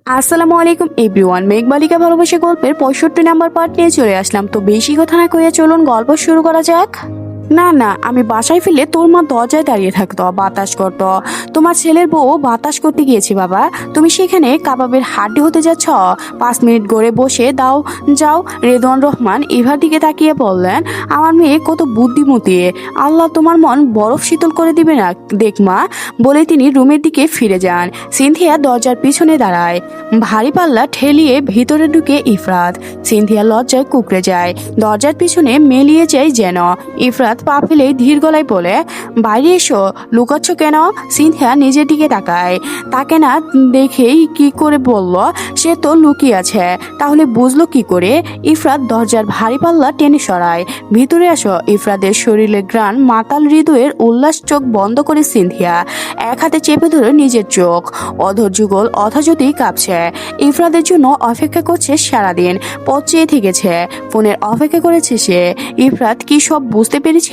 আসসালামু আলাইকুম এভরিওয়ান, মেঘবালিকা ভালোবাসা গল্পের 65 নাম্বার পার্ট নিয়ে চলে আসলাম। তো বেশি কথা না কয়ে চলুন গল্প শুরু করা যাক। না না, আমি বাসায় ফিরলে তোর মা দরজায় দাঁড়িয়ে থাকতো, বাতাস করতো। তোমার ছেলের বউ বাতাস করতে গিয়েছি বাবা, তুমি সেখানে কাবাবের হাড্ডি হতে যাচ্ছ। 5 মিনিট গড়ে বসে দাও যাও। রেদওয়ান রহমান ইভার দিকে তাকিয়ে বললেন, আমার মেয়ে কত বুদ্ধিমতী, আল্লাহ তোমার মন বরফ শীতল করে দিবে না দেখ মা। বলে তিনি রুমের দিকে ফিরে যান। সিনথিয়া দরজার পিছনে দাঁড়ায়, ভারী পাল্লা ঠেলিয়ে ভিতরে ঢুকে ইফরাত। সিনথিয়া লজ্জায় কুকড়ে যায়, দরজার পিছনে মেলিয়ে যায় যেন। ইফরাত পা ফেলেই ধীর গলায় বলে, বাইরে এসো, লুকাচ্ছ কেন? সিনথিয়া নিজের দিকে তাকায়, তাকে না দেখেই কি করে বলল সে তো লুকিয়ে আছে, তাহলে বুঝলো কি করে? ইফরাত দরজার ভারী পাল্লা টেনে সরায়। ভিতরে আসো। ইফরাতের শরীরে গ্রান মাতাল, হৃদয়ের উল্লাস। চোখ বন্ধ করে সিনথিয়া এক হাতে চেপে ধরে নিজের চোখ, অধর যুগল অথাযথই কাঁপছে। ইফরাতের জন্য অপেক্ষা করছে সারাদিন, পথ চেয়ে থেকেছে, ফোনের অপেক্ষা করেছে সে। ইফরাত কি সব বুঝতে পেরেছে?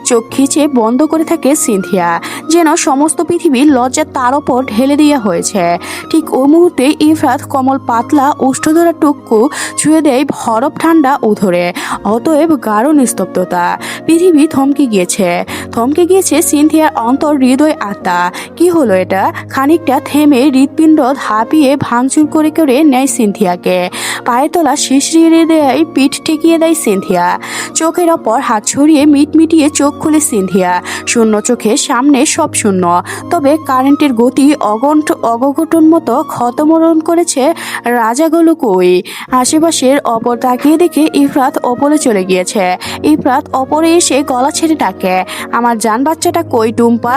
চোখ খিচে বন্ধ করে থাকে সিনথিয়া, যেন সমস্ত পৃথিবীর লজ্জা তার ওপর ঢেলে দেওয়া হয়েছে। ঠিক ওই মুহূর্তে ইফরাত কমল পাতলা উষ্ঠধরা টুকু ছুঁয়ে দেয় বরফ ঠান্ডা উধরে। অতএব গাঢ় নিস্তব্ধতা। পৃথিবী থমকে গিয়েছে সিনথিয়ার অন্তর, হৃদয়, আত্মা। কি হলো এটা? খানিকটা থেমে হৃৎপিণ্ড ধাপিয়ে ভাঙচুর করে করে নেয় সিনথিয়াকে। পায়ের তলা শিশিরে দেয়, পিঠ ঠেকিয়ে দেয় সিনথিয়া। চোখের ওপর হাত ছড়িয়ে মিটমিটিয়ে চোখ খুলে সিনথিয়া। শূন্য চোখে সামনে সব শূন্য, তবে কারেন্টের গতি অঘটন মতো ক্ষতমরণ করেছে। রাজাগুলো কই? আশেপাশের অপর তাকিয়ে দেখে ইফরাত ওপরে চলে গিয়েছে। ইফরাত ওপরে এসে গলা ছেড়ে ডাকে, আমার জান বাচ্চাটা কই টুম্পা?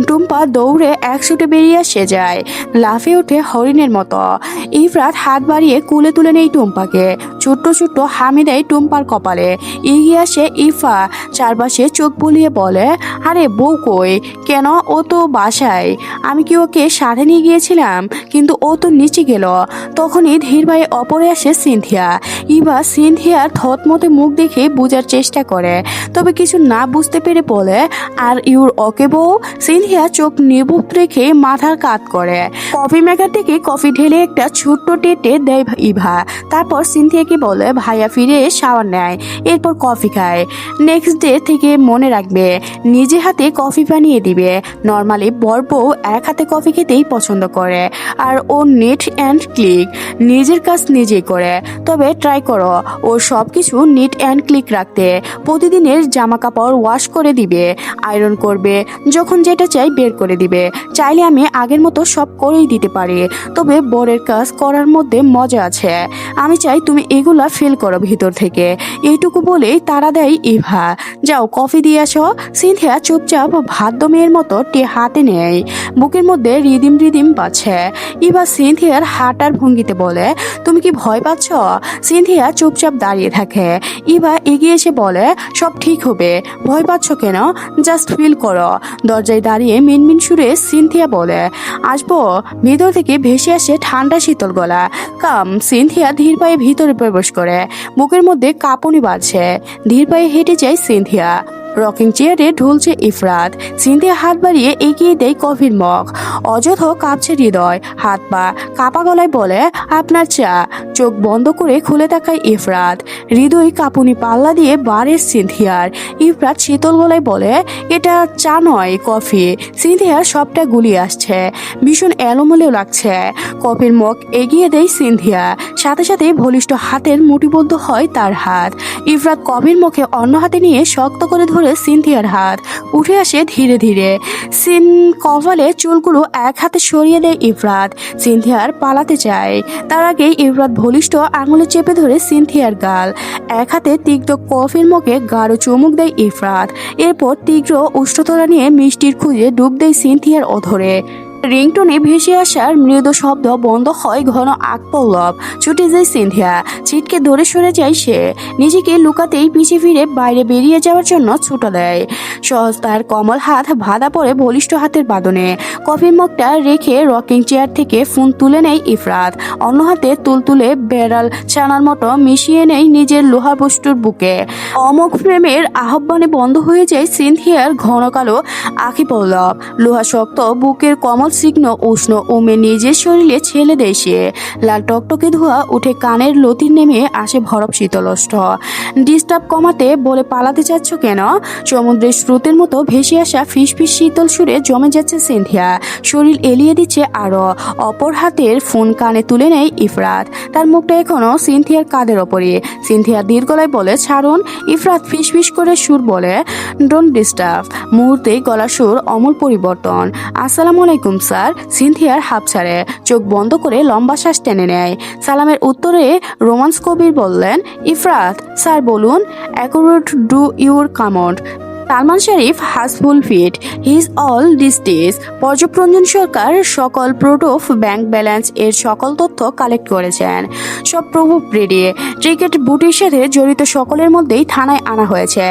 টুম্পা দৌড়ে এক ছুটে বেরিয়ে আসে যায়, লাফিয়ে ওঠে হরিণের মতো। ইফরাত হাত বাড়িয়ে কুলে তুলে নেই টুম্পাকে, ছোট্ট ছোট্ট হামি দেয় টুম্পার কপালে। এগিয়ে আসে ইফা, চারপাশে চোখ বুলিয়ে বলে, আরে বউ কই? কেন? ও তো বাসায়। আমি কি ওকে সাথে নিয়ে গিয়েছিলাম, কিন্তু ও তো নিচে গেল। তখনই ধীর ভাই অপরে আসে সিনথিয়া। ইভা সিনথিয়ার থতমতে মুখ দেখে বোঝার চেষ্টা করে, তবে কিছু না বুঝতে পেরে বলে, আর ইউর ওকে বউ? সিনথিয়া চোখ নির্বুপ রেখে মাথার কাত করে। কফি মেকার থেকে কফি ঢেলে একটা ছোট্ট টেটে দেয় ইভা। তারপর সিনথিয়াকে বলে ভাইয়া ফিরে শাওয়ার নেয়, এরপর কফি খায়। নেক্সট ডে থেকে মনে রাখবে, নিজে হাতে কফি বানিয়ে দিবে। নর্মালি বর বউ এক হাতে কফি খেতেই পছন্দ করে, আর ও নিট অ্যান্ড ক্লিক, নিজের কাজ নিজেই করে। তবে ট্রাই করো ওর সব কিছু নিট অ্যান্ড ক্লিক রাখতে। প্রতিদিনের জামা কাপড় ওয়াশ করে দিবে, আয়রন করবে, যখন যেটা চাই বের করে দিবে। চাইলে আমি আগের মতো সব করেই দিতে পারি, তবে বরের কাজ করার মধ্যে মজা আছে। আমি চাই তুমি এগুলা ফিল করো ভিতর থেকে। এইটুকু বলেই তারা দেয় ইভা, যাও কফি দিয়ে আসো। সিনথিয়া চুপচাপ ভাদ্য মেয়ের মতো হাতে নেয়, বুকের মধ্যে রিদিম রিদিম পাচ্ছে। ইভা সিনথিয়ার হাঁটার ভঙ্গিতে বলে, তুমি কি ভয় পাচ্ছ? সিনথিয়া চুপচাপ দাঁড়িয়ে থাকে। ইভা এগিয়ে এসে বলে, সব ঠিক হবে, ভয় পাচ্ছ কেন? জাস্ট ফিল করো। দরজায় দাঁড়িয়ে মিনমিন সুরে সিনথিয়া বলে, আসবো? ভিতর থেকে ভেসে আসে ঠান্ডা শীতল গলা, কাম। সিনথিয়া ধীর পায়ে ভিতরে প্রবেশ করে, বুকের মধ্যে কাঁপুনি বাজছে। ধীর পায়ে হেঁটে যায় সিনথিয়া। রকিং চেয়ারে ঢুলছে ইফরাত। সিনথিয়া হাত বাড়িয়ে এগিয়ে দেয় কফির মগ। অযথ কাঁপছে হৃদয়, হাত পা কাপা গলায় বলে, আপনার চা। চোখ বন্ধ করে খুলে তাকায় ইফরাত। হৃদয় কাঁপুনি পাল্লা দিয়ে বাড়ের সিনথিয়ার। ইফরাত শীতল গলায় বলে, এটা চা নয়, কফি। সিনথিয়ার সবটা গুলিয়ে আসছে, ভীষণ এলোমেলো লাগছে। কফির মগ এগিয়ে দেয় সিনথিয়া, সাথে সাথে বলিষ্ঠ হাতের মুঠিবদ্ধ হয় তার হাত। ইফরাত কফির মুখে অন্য হাতে নিয়ে শক্ত করে ধরে সিনথিয়ার হাত উঠে আসে ধীরে ধীরে। কপালে চুলগুলো এক হাতে সরিয়ে দেয় ইফরাত। সিনথিয়ার পালাতে চায়, তার আগেই ইফরাত বলিষ্ঠ আঙুলে চেপে ধরে সিনথিয়ার গাল। এক হাতে তীক্ষ্ণ কফির মুখে গাঢ় চুমুক দেয় ইফরাত। এরপর তীব্র উষ্ণতরা নিয়ে মিষ্টির খুঁজে ডুব দেয় সিনথিয়ার অধরে। রিংটোনে ভেসে আসার মৃদু শব্দ বন্ধ হয়, ঘন আগ পল্লব। ছুটে যায় সিনথিয়া, ছিটকে ধরে সরে যায় সে। নিজেকে লুকাতেই পিছিয়ে ফিরে বাইরে বেরিয়ে যাওয়ার জন্য ছুটো দেয়। সহজ তার কমল হাত বাঁধা পড়ে বলিষ্ঠ হাতের বাঁধনে। কফির মগটা রেখে রকিং চেয়ার থেকে ফোন তুলে নেয় ইফরাত। অন্য হাতে তুলতুলে বেড়াল ছানার মতো মিশিয়ে নেয় নিজের লোহার বস্তুর বুকে। অমোঘ প্রেমের আহ্বানে বন্ধ হয়ে যায় সিনথিয়ার ঘন কালো আখি পল্লব। লোহা শক্ত বুকের কমল তীক্ষ্ণ উষ্ণ ওমে নিজের শরীরে ছেলে দেয় সে। লাল টকটকে ধোয়া উঠে কানের লতির নেমে আসে ভরপ শীতলষ্ঠ। ডিস্টার্ব কমাতে বলে পালাতে চাচ্ছ কেন? সমুদ্রের স্রোতের মতো ভেসে আসা ফিসফিস শীতল সুরে জমে যাচ্ছে সিনথিয়া। শরীর এলিয়ে দিচ্ছে আরো। অপর হাতের ফোন কানে তুলে নেয় ইফরাত। তার মুখটা এখনো সিনথিয়ার কাঁধের ওপরে। সিনথিয়া দীর্ঘ গলায় বলে, ছাড়ুন। ইফরাত ফিসফিস করে সুর বলে, ডোন্ট ডিস্টার্ব। মুহূর্তেই গলার সুর অমূল পরিবর্তন। আসসালামু আলাইকুম স্যার। সিনথিয়ার হাঁপ ছাড়ে, চোখ বন্ধ করে লম্বা শ্বাস টেনে নেয়। সালামের উত্তরে রোমান্স কবির বললেন, ইফরাত স্যার বলুন। Accurate do your command. Salman Sharif has fulfilled his all ডিস্টেস। পর্যপ্রঞ্জন সরকার সকল প্রুফ অফ ব্যাংক ব্যালেন্স এর সকল তথ্য কালেক্ট করেছেন। সব প্রুফ রেডি। ক্রিকেট বুটির সাথে জড়িত সকলের মধ্যেই থানায় আনা হয়েছে।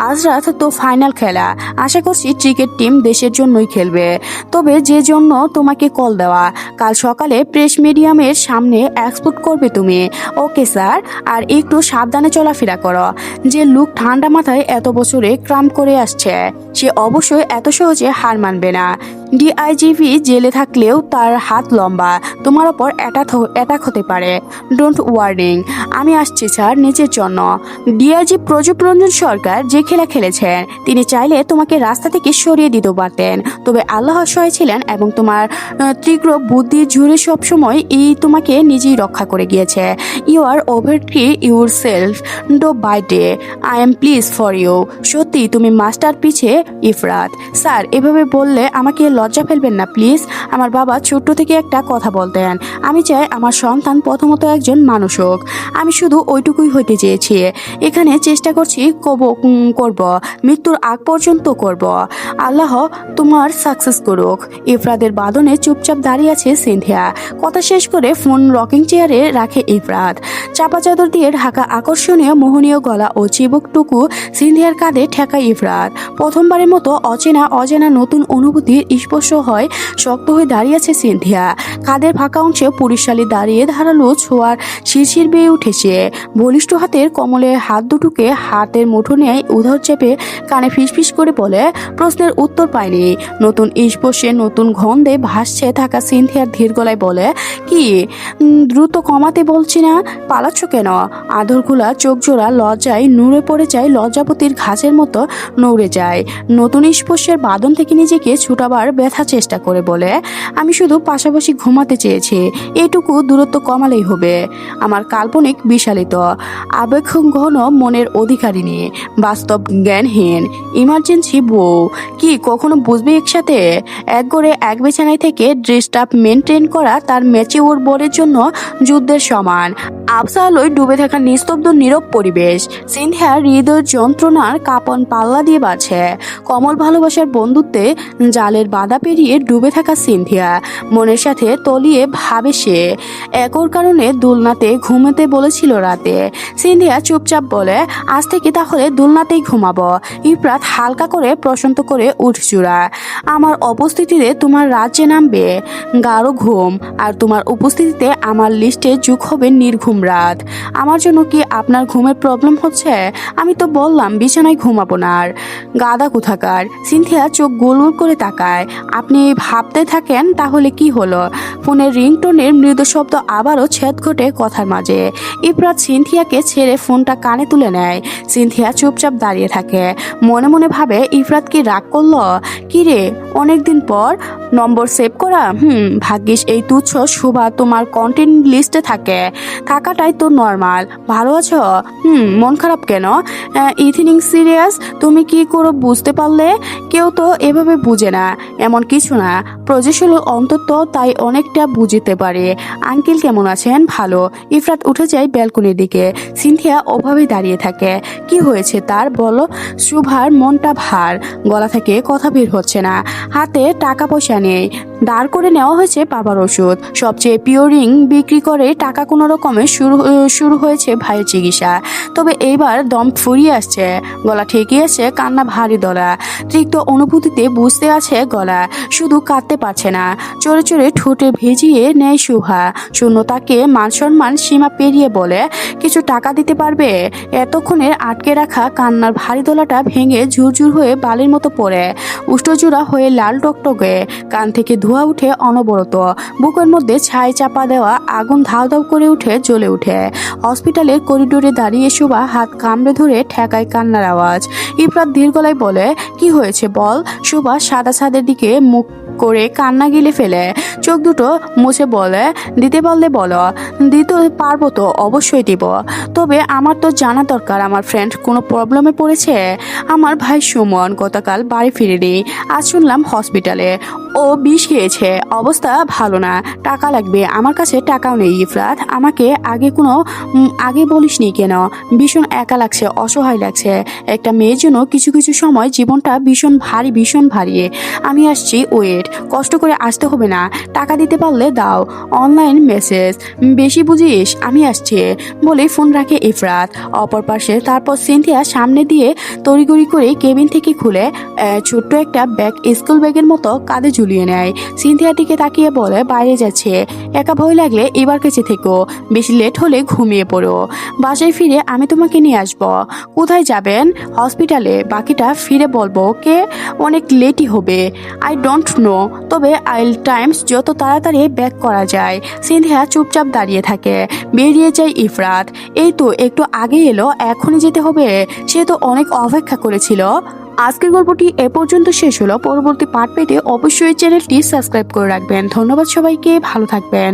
আজ রাত তো ফাইনাল খেলা। আশা করছি ক্রিকেট টিম দেশের জন্যই খেলবে। তবে যে জন্য তোমাকে কল দেওয়া, কাল সকালে প্রেস মিডিয়ামের সামনে এক্সপোর্ট করবে তুমি। Okay sir. আর একটু সাবধানে চলাফেরা করো। যে লোক ঠান্ডা মাথায় এত বছরে ক্রাম করে আসছে, সে অবশ্যই এত সহজে হার মানবে না। ডিআইজিপি জেলে থাকলেও তার হাত লম্বা, তোমার ওপর অ্যাটাক হতে পারে। Don't warning. আমি আসছি স্যার নিজের জন্য। ডিআইজি প্রজুপরঞ্জন সরকার যে খেলা খেলেছেন, তিনি চাইলে তোমাকে রাস্তা থেকে সরিয়ে দিতে পারতেন। তবে আল্লাহ সহায় ছিলেন এবং তোমার তীব্র বুদ্ধির জোরে সবসময় তোমাকে নিজেই রক্ষা করে গিয়েছে। ইউ আর ওভারটি ইউর সেলফ ডো by day. I am please for you. সত্যি তুমি মাস্টার পিছে ইফরাত। স্যার এভাবে বললে আমাকে লজ্জা ফেলবেন না প্লিজ। আমার বাবা ছোট্ট থেকে একটা কথা বলতেন, আমি চাই আমার সন্তান প্রথমত একজন মানুষ হোক। আমি শুধু ওইটুকুই হইতে চেয়েছি। এখানে চেষ্টা করছি করব, মৃত্যুর আগ পর্যন্ত করব। আল্লাহ তোমার সাকসেস করুক। ইফরাতের বাদনে চুপচাপ দাঁড়িয়ে আছে সিনথিয়া। কথা শেষ করে ফোন রকিং চেয়ারে রাখে ইফরাত। চাপা চাদর দিয়ে ঢাকা আকর্ষণীয় মোহনীয় গলা ও চিবুকটুকু সিনথিয়ার কাঁধে ঠেকায় ইফরাত। প্রথমবারের মতো অজানা নতুন অনুভূতির স্পর্শ হয়। শক্ত হয়ে দাঁড়িয়ে আছে সিনথিয়া। কাঁধের ফাঁকা অংশে পুরুষশালী দাঁড়িয়ে ধারালো ছোঁয়ার শিরশির বেয়ে উঠেছে। বলিষ্ঠ হাতের কমলে হাত দুটোকে হাতের মুঠো নেয় উধর চেপে কানে ফিসফিস করে বলে, প্রশ্নের উত্তর পায়নি। নতুন স্পর্শে নতুন গন্ধে ভাসছে থাকা সিনথিয়ার ধীর গলায় বলে, কি দ্রুত কমাতে বলছি না? পালাচ্ছ কেন? আদরগুলা চোখ জোড়া লজ্জায় নুড়ে পড়ে যায়, লজ্জাপতির ঘাসের মতো নড়ে যায়। নতুন স্পর্শের বাদন থেকে নিজেকে ছুটাবার ব্যথা চেষ্টা করে বলে, আমি শুধু পাশাপাশি ঘুমাতে চেয়েছি। এইটুকু দূরত্ব কমালেই হবে। আমার কাল্পনিক বিশালিত আবেগ ঘন মনের অধিকারিণী, বাস্তব জ্ঞানহীন ইমার্জেন্সি বউ কি কখনো বুঝবে একসাথে? এক গড়ে এক বিছানায় থেকে ডিস্টার্ব মেনটেন করা তার ম্যাচিওর বরের জন্য যুদ্ধের সমান। আবসা আলোয় ডুবে থাকা নিস্তব্ধ নীরব পরিবেশ। সিনথিয়ার হৃদয় যন্ত্রণার কাঁপন পাল্লা দিয়ে বাড়ছে। কমল ভালোবাসার বন্ধুত্বে জালের বাধা পেরিয়ে ডুবে থাকা সিনথিয়া মনের সাথে তলিয়ে ভাবে সে। একর কারণে দোলনাতে ঘুমাতে বলেছিল রাতে। সিনথিয়া চুপচাপ বলে, আজ থেকে তাহলে দোলনাতেই ঘুমাবো। ইফরাত হালকা করে প্রশান্ত করে উঠচূড়া। আমার উপস্থিতিতে তোমার রাজ্যে নামবে গাঢ় ঘুম, আর তোমার উপস্থিতিতে আমার লিস্টে যোগ হবে নির্ঘুম রাত। আমার জন্য কি আপনার ঘুমের প্রবলেম হচ্ছে? আমি তো বললাম বিছানায় ঘুমাবো না। আর গাদা কোথাকার। সিনথিয়া চোখ গোল গোল করে তাকায়। আপনি ভাবতে থাকেন তাহলে কি হলো? ফোনের রিংটোনের মৃদু শব্দ আবারও ছেদ ঘটে কথার মাঝে। ইফরাত সিনথিয়াকে ছেড়ে ফোনটা কানে তুলে নেয়। সিনথিয়া চুপচাপ দাঁড়িয়ে থাকে। মনে মনে ভাবে, ইফরাত কি রাগ করলো? কি রে, অনেকদিন পর নম্বর সেভ করা? ভাগ্যিস এই তুচ্ছ শোভা তোমার কন্টেন্ট লিস্টে থাকাটাই তো নর্মাল। ভালো আছো? মন খারাপ কেন? ইথিনিং সিরিয়াস? তুমি কি করে বুঝতে পারলে? কেউ তো এভাবে বুঝে না। এমন কিছু না, প্রজেশল অন্তত তাই অনেকটা বুঝতে পারে। আঙ্কেল কেমন আছেন? ভালো। ইফরাত উঠে যায় ব্যালকনির দিকে। সিনথিয়া ওভাবেই দাঁড়িয়ে থাকে। কি হয়েছে তার বলো? শুভার মনটা ভার, গলা থেকে কথা বের হচ্ছে না। হাতে টাকা পয়সা নেই। দাঁড় করে নেওয়া হয়েছে বাবার ওষুধ। সবচেয়ে পিওর রিং বিক্রি করে টাকা কোনো রকমে শুরু হয়েছে ভাইয়ের চিকিৎসা। তবে এইবার দম ফুরিয়ে আসছে, গলা ঠেকে আছে, কান্না ভারী দলা। তিক্ত অনুভূতিতে বুঝতে আছে গলা। করা, শুধু কাঁদতে পারছে না, চড়ে চড়ে ঠোঁটে ভিজিয়ে নেয় শুভা। শূন্যতাকে মান সম্মান সীমা পেরিয়ে বলে, কিছু টাকা দিতে পারবে? এতক্ষণের আটকে রাখা কান্নার ভারী দোলাটা ভেঙে ঝুরঝুর হয়ে বালির মতো পড়ে, উষ্ঠজোড়া হয়ে লাল টকটকে, কান থেকে ধোঁয়া উঠে অনবরত, বুকের মধ্যে ছাই চাপা দেওয়া আগুন ধাও ধাও করে উঠে জ্বলে উঠে। হসপিটালের করিডোরে দাঁড়িয়ে শুভা হাত কামড়ে ধরে ঠেকায় কান্নার আওয়াজ। ইফরাত ধীর গলায় বলে, কি হয়েছে বল? শুভা সাদা ছাদের দিকে মুখ করে কান্না গিলে ফেলে, চোখ দুটো মুছে বলে, দিতে পারলে বলো। দিতে পারবো তো, অবশ্যই দিব, তবে আমার তো জানা দরকার আমার ফ্রেন্ড কোনো প্রবলেমে পড়েছে। আমার ভাই সুমন গতকাল বাড়ি ফিরেনি, আজ শুনলাম হসপিটালে। ও বিষ খেয়েছে, অবস্থা ভালো না, টাকা লাগবে। আমার কাছে টাকাও নেই ইফরাত, আমাকে আগে বলিসনি কেন? ভীষণ একা লাগছে, অসহায় লাগছে। একটা মেয়ের জন্য কিছু কিছু সময় জীবনটা ভীষণ ভারী। আমি আসছি, ওয়েট, কষ্ট করে আসতে হবে না, টাকা দিতে পারলে দাও, অনলাইন মেসেজ, বেশি বুঝিস, আমি আসছি বলে ফোন রাখে ইফরাত। অপর পাশে তারপর সিনথিয়া সামনে দিয়ে তড়িঘড়ি করে কেবিন থেকে খুলে ছোট্ট একটা ব্যাগ, স্কুল ব্যাগের মতো কাঁধে ঝুলিয়ে নেয়। সিনথিয়ার দিকে তাকিয়ে বলে, বাইরে যাচ্ছে, একা ভয় লাগলে এবার কাছে থেকো, বেশি লেট হলে ঘুমিয়ে পড়ো। বাসায় ফিরে আমি তোমাকে নিয়ে আসবো। কোথায় যাবেন? হসপিটালে, বাকিটা ফিরে বলবো, ওকে? অনেক লেটই হবে, আই ডোন্ট নো, তবে আইল টাইমস যত তাড়াতাড়ি ব্যাক করা যায়। সিনথিয়া চুপচাপ দাঁড়িয়ে থাকে। বেরিয়ে যায় ইফরাত। এই তো একটু আগে এলো, এখনই যেতে হবে? সে তো অনেক অপেক্ষা করেছিল। আজকের গল্পটি এ পর্যন্ত শেষ হলো। পরবর্তী পার্ট পেতে অবশ্যই চ্যানেলটি সাবস্ক্রাইব করে রাখবেন। ধন্যবাদ সবাইকে, ভালো থাকবেন।